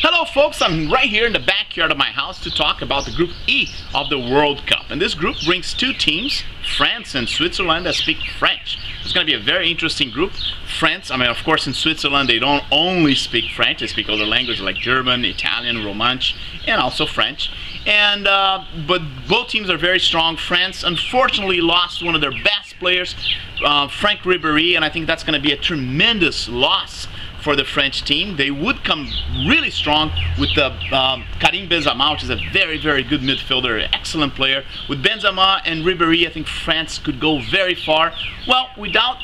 Hello folks, I'm right here in the backyard of my house to talk about the Group E of the World Cup. And this group brings two teams, France and Switzerland, that speak French. It's going to be a very interesting group. France, of course in Switzerland they don't only speak French, they speak other languages like German, Italian, Romansh, and also French. And but both teams are very strong. France unfortunately lost one of their best players, Franck Ribéry, and I think that's going to be a tremendous loss for the French team. They would come really strong with the Karim Benzema, which is a very, very good midfielder, excellent player. With Benzema and Ribéry, I think France could go very far. Well, without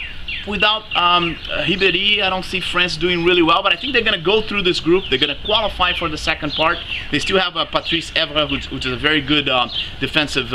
Ribéry, I don't see France doing really well, but I think they're going to go through this group. They're going to qualify for the second part. They still have Patrice Evra, which is a very good defensive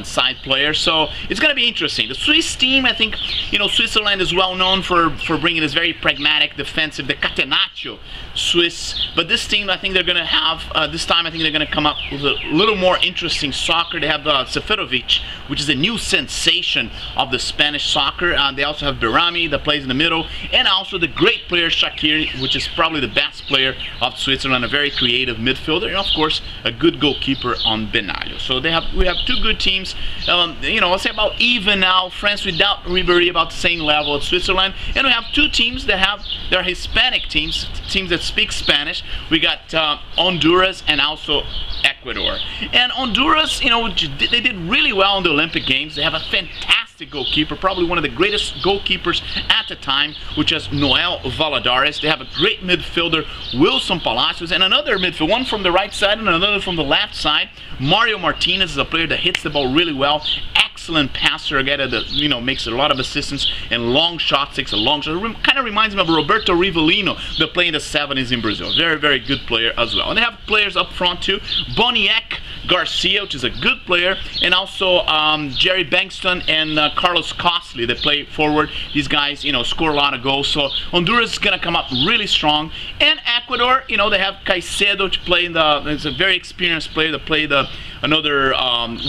side player, so it's going to be interesting. The Swiss team, I think, Switzerland is well known for bringing this very pragmatic defensive, the Catenaccio Swiss, but this team, I think they're going to have, this time I think they're going to come up with a little more interesting soccer. They have Seferovic, which is a new sensation of the Spanish soccer. They also have Berami that plays in the middle, and also the great player Shaqiri, which is probably the best player of Switzerland, a very creative midfielder, and of course a good goalkeeper on Benaglio. So we have two good teams. I'll say about even now. France without Ribéry about the same level as Switzerland, and we have two teams that they're Hispanic teams that speak Spanish. We got Honduras and also Ecuador. And Honduras, they did really well in the Olympic Games. They have a fantastic goalkeeper, probably one of the greatest goalkeepers at the time, which is Noel Valladares. They have a great midfielder, Wilson Palacios, and another midfielder, one from the right side and another from the left side. Mario Martinez is a player that hits the ball really well. Excellent passer, a guy that makes a lot of assistance and long shots, takes a long shot. Kind of reminds me of Roberto Rivellino that played in the 70s in Brazil. Very, very good player as well. And they have players up front too. Boniek Garcia, which is a good player, and also Jerry Bankston and Carlos Costly that play forward. These guys, score a lot of goals. So Honduras is going to come up really strong. And Ecuador, they have Caicedo to play it's a very experienced player that played another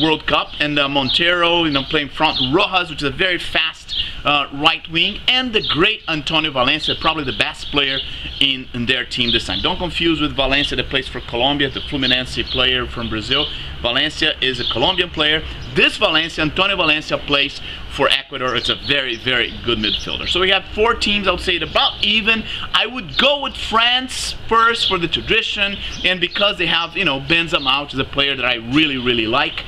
World Cup, and Montero, playing front. Rojas, which is a very fast right wing, and the great Antonio Valencia, probably the best player in their team this time. Don't confuse with Valencia that plays for Colombia, the Fluminense player from Brazil. Valencia is a Colombian player. This Valencia, Antonio Valencia, plays for Ecuador. It's a very, very good midfielder. So we have four teams, I would say about even. I would go with France first for the tradition, and because they have, Benzema, which is a player that I really, really like,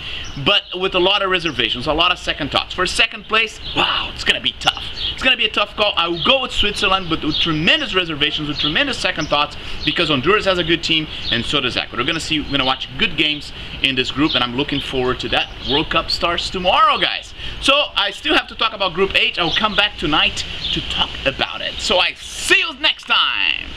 but with a lot of reservations, a lot of second thoughts. For second place, wow, it's going to be tough. It's going to be a tough call. I will go with Switzerland, but with tremendous reservations, with tremendous second thoughts, because Honduras has a good team, and so does Ecuador. We're going to watch good games in this group, and I'm looking forward to that. World Cup starts tomorrow, guys. So I still have to talk about Group H. I will come back tonight to talk about it. So I see you next time.